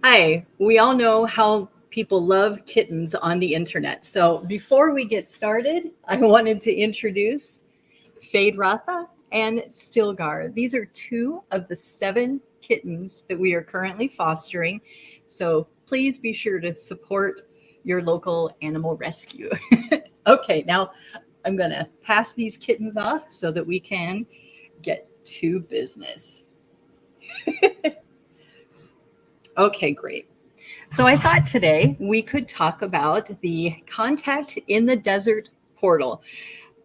Hi, we all know how people love kittens on the internet. So before we get started, I wanted to introduce Fade Ratha and Stilgar. These are two of the 7 kittens that we are currently fostering. So please be sure to support your local animal rescue. Okay, now I'm going to pass these kittens off so that we can get to business. Okay, great. So I thought today we could talk about the Contact in the Desert portal.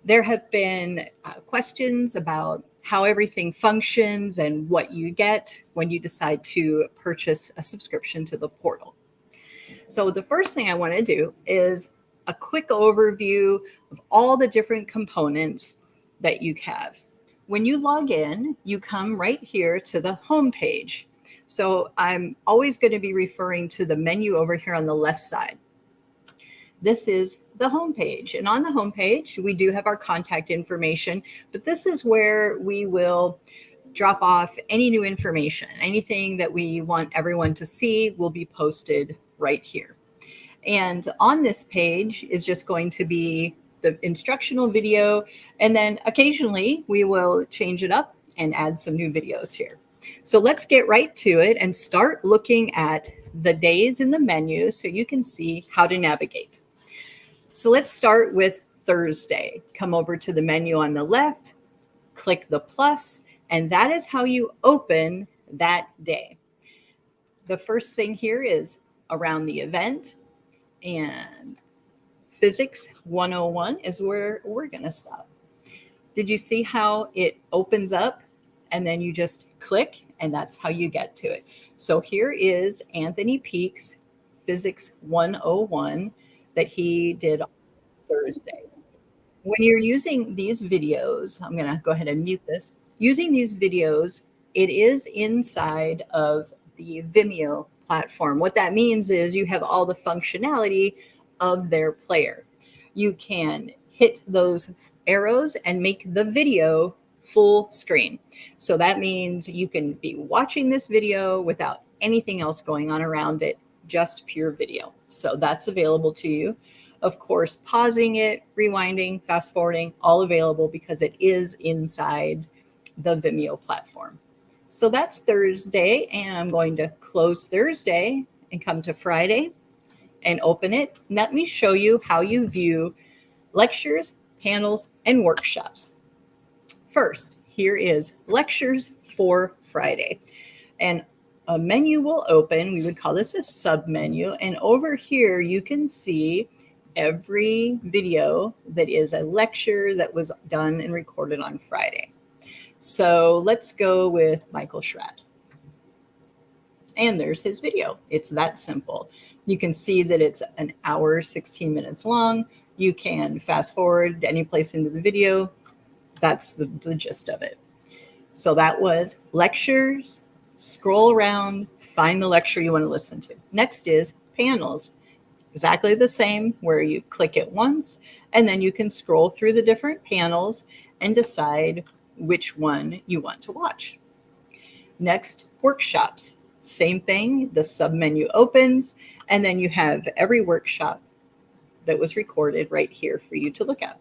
There have been questions about how everything functions and what you get when you decide to purchase a subscription to the portal. So the first thing I want to do is a quick overview of all the different components that you have. When you log in, you come right here to the home page. So I'm always going to be referring to the menu over here on the left side. This is the home page. And on the home page, we do have our contact information, but this is where we will drop off any new information. Anything that we want everyone to see will be posted right here. And on this page is just going to be the instructional video. And then occasionally we will change it up and add some new videos here. So let's get right to it and start looking at the days in the menu so you can see how to navigate. So let's start with Thursday. Come over to the menu on the left, click the plus, and that is how you open that day. The first thing here is around the event, and Physics 101 is where we're going to stop. Did you see how it opens up and then you just click and that's how you get to it? So here is Anthony Peake's Physics 101 that he did on Thursday. When you're using these videos, I'm going to go ahead and mute this. Using these videos, it is inside of the Vimeo platform. What that means is you have all the functionality of their player. You can hit those arrows and make the video full screen. So that means you can be watching this video without anything else going on around it, just pure video. So that's available to you. Of course, pausing it, rewinding, fast forwarding, all available because it is inside the Vimeo platform. So that's Thursday, and I'm going to close Thursday and come to Friday and open it. Let me show you how you view lectures, panels, and workshops. First, here is lectures for Friday. And a menu will open. We would call this a sub menu. And over here, you can see every video that is a lecture that was done and recorded on Friday. So let's go with Michael Schratt. And there's his video. It's that simple. You can see that it's an hour, 16 minutes long. You can fast forward any place into the video. That's the gist of it. So that was lectures. Scroll around, find the lecture you want to listen to. Next is panels. Exactly the same, where you click it once, and then you can scroll through the different panels and decide which one you want to watch. Next, workshops. Same thing, the submenu opens, and then you have every workshop that was recorded right here for you to look at.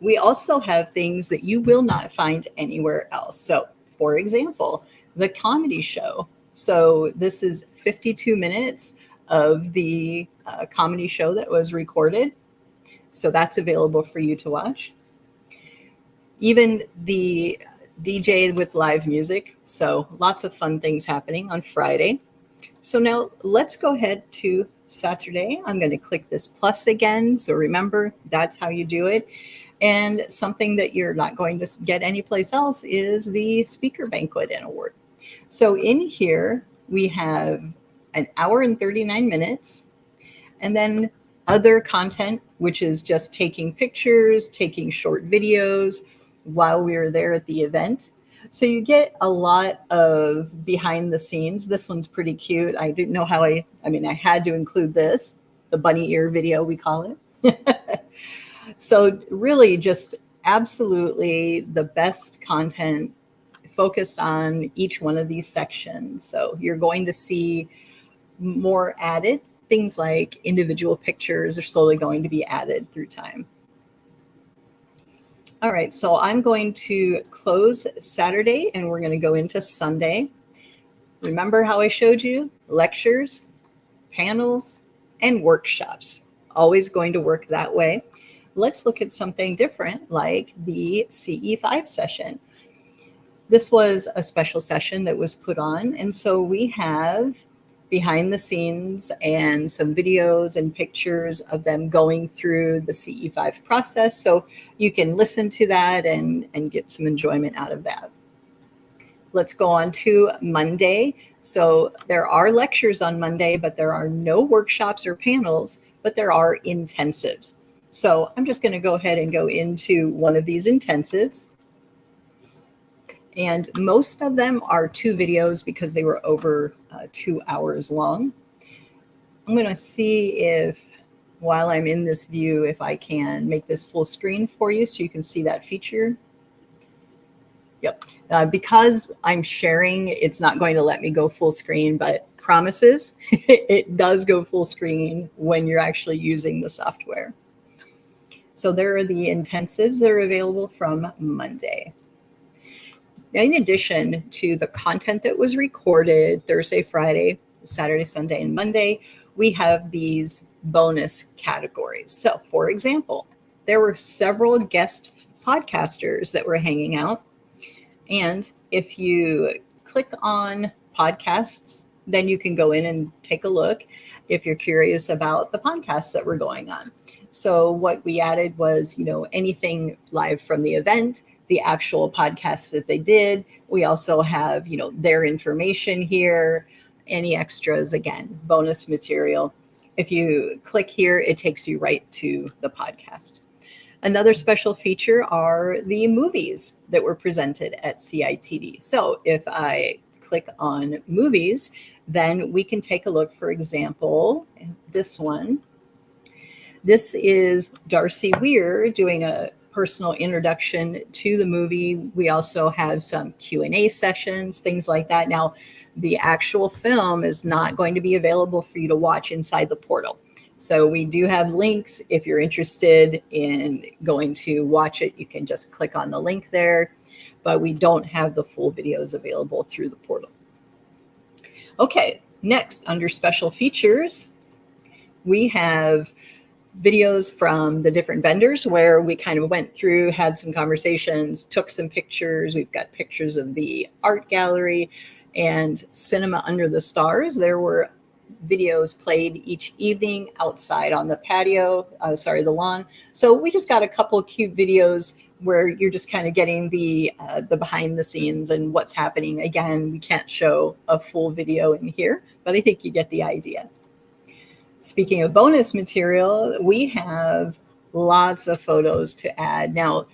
We also have things that you will not find anywhere else. So, for example, the comedy show. So this is 52 minutes of the comedy show that was recorded. So that's available for you to watch. Even the DJ with live music. So lots of fun things happening on Friday. So now let's go ahead to Saturday. I'm going to click this plus again. So remember, that's how you do it. And something that you're not going to get anyplace else is the speaker banquet and award. So in here, we have an hour and 39 minutes, and then other content, which is just taking pictures, taking short videos while we were there at the event. So you get a lot of behind the scenes. This one's pretty cute. I didn't know how I had to include this, the bunny ear video, we call it. So really just absolutely the best content focused on each one of these sections. So you're going to see more added. Things like individual pictures are slowly going to be added through time. All right, so I'm going to close Saturday and we're going to go into Sunday. Remember how I showed you? Lectures, panels, and workshops. Always going to work that way. Let's look at something different like the CE5 session. This was a special session that was put on, and so we have behind the scenes and some videos and pictures of them going through the CE5 process. So you can listen to that and get some enjoyment out of that. Let's go on to Monday. So there are lectures on Monday, but there are no workshops or panels, but there are intensives. So I'm just going to go ahead and go into one of these intensives. And most of them are 2 videos because they were over 2 hours long. I'm going to see if, while I'm in this view, if I can make this full screen for you so you can see that feature. Yep. Because I'm sharing, it's not going to let me go full screen, but promises, it does go full screen when you're actually using the software. So there are the intensives that are available from Monday. In addition to the content that was recorded Thursday, Friday, Saturday, Sunday, and Monday, we have these bonus categories. So, for example, there were several guest podcasters that were hanging out. And if you click on podcasts, then you can go in and take a look if you're curious about the podcasts that were going on. So what we added was, anything live from the event, the actual podcast that they did. We also have, their information here, any extras, again, bonus material. If you click here, it takes you right to the podcast. Another special feature are the movies that were presented at CITD. So if I click on movies, then we can take a look, for example, this one. This is Darcy Weir doing a personal introduction to the movie. We also have some Q&A sessions, things like that. Now, the actual film is not going to be available for you to watch inside the portal. So we do have links. If you're interested in going to watch it, you can just click on the link there, but we don't have the full videos available through the portal. Okay, next, under special features, we have videos from the different vendors where we kind of went through, had some conversations, took some pictures. We've got pictures of the art gallery and Cinema Under the Stars. There were videos played each evening outside on the patio, the lawn. So we just got a couple of cute videos where you're just kind of getting the behind the scenes and what's happening. Again, we can't show a full video in here, but I think you get the idea. Speaking of bonus material, we have lots of photos to add. Now,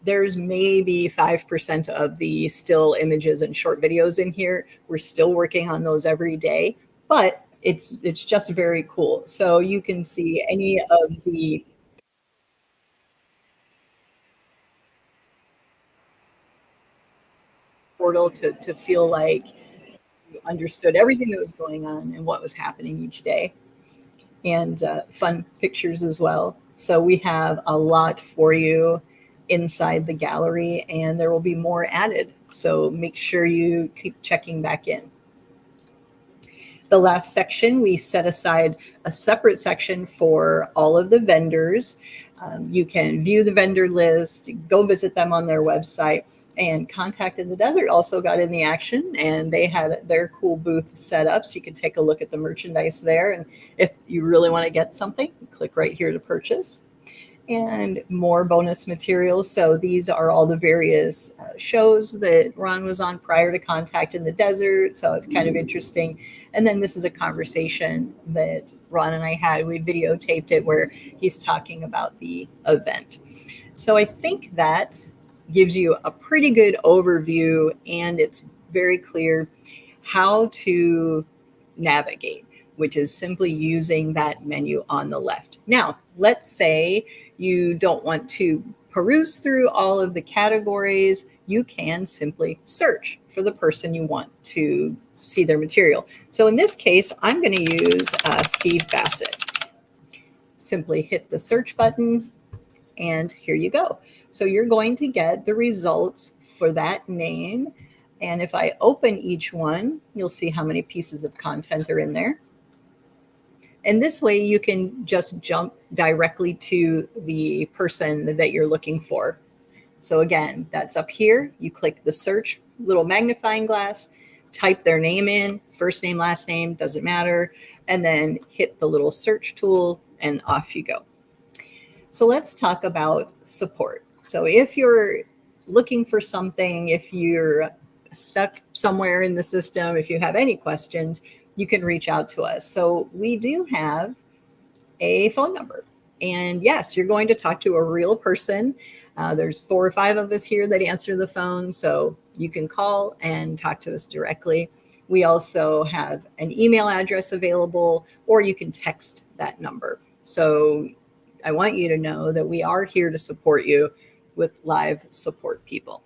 there's maybe 5% of the still images and short videos in here. We're still working on those every day, but it's just very cool. So you can see any of the portal to feel like you understood everything that was going on and what was happening each day. And fun pictures as well. So we have a lot for you inside the gallery, and there will be more added. So make sure you keep checking back in. The last section, we set aside a separate section for all of the vendors. You can view the vendor list, go visit them on their website, and Contact in the Desert also got in the action, and they had their cool booth set up, so you can take a look at the merchandise there. And if you really want to get something, click right here to purchase. And more bonus materials. So these are all the various shows that Ron was on prior to Contact in the Desert. So it's kind of interesting. And then this is a conversation that Ron and I had. We videotaped it where he's talking about the event. So I think that gives you a pretty good overview, and it's very clear how to navigate, which is simply using that menu on the left. Now, let's say you don't want to peruse through all of the categories, you can simply search for the person you want to see their material. So in this case, I'm going to use Steve Bassett. Simply hit the search button, and here you go. So you're going to get the results for that name. And if I open each one, you'll see how many pieces of content are in there. And this way you can just jump directly to the person that you're looking for. So again, that's up here. You click the search little magnifying glass, type their name in, first name, last name, doesn't matter, and then hit the little search tool and off you go. So let's talk about support. So if you're looking for something, if you're stuck somewhere in the system, if you have any questions, you can reach out to us. So we do have a phone number. And yes, you're going to talk to a real person. There's 4 or 5 of us here that answer the phone, so you can call and talk to us directly. We also have an email address available, or you can text that number. So I want you to know that we are here to support you with live support people.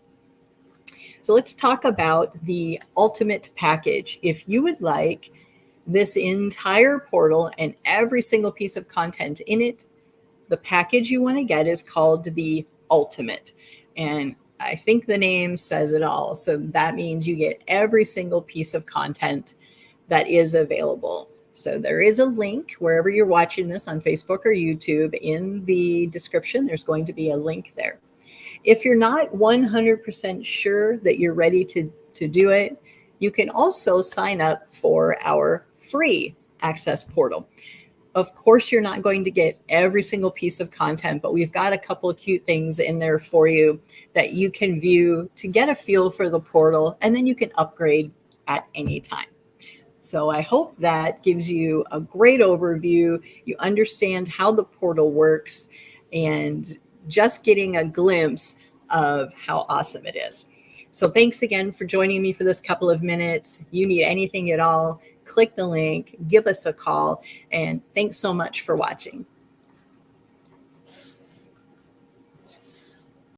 So let's talk about the ultimate package. If you would like this entire portal and every single piece of content in it, the package you want to get is called the Ultimate. And I think the name says it all. So that means you get every single piece of content that is available. So there is a link wherever you're watching this on Facebook or YouTube. In the description, there's going to be a link there. If you're not 100% sure that you're ready to do it, you can also sign up for our free access portal. Of course, you're not going to get every single piece of content, but we've got a couple of cute things in there for you that you can view to get a feel for the portal, and then you can upgrade at any time. So I hope that gives you a great overview. You understand how the portal works and just getting a glimpse of how awesome it is. So thanks again for joining me for this couple of minutes. You need anything at all, click the link, give us a call, and thanks so much for watching.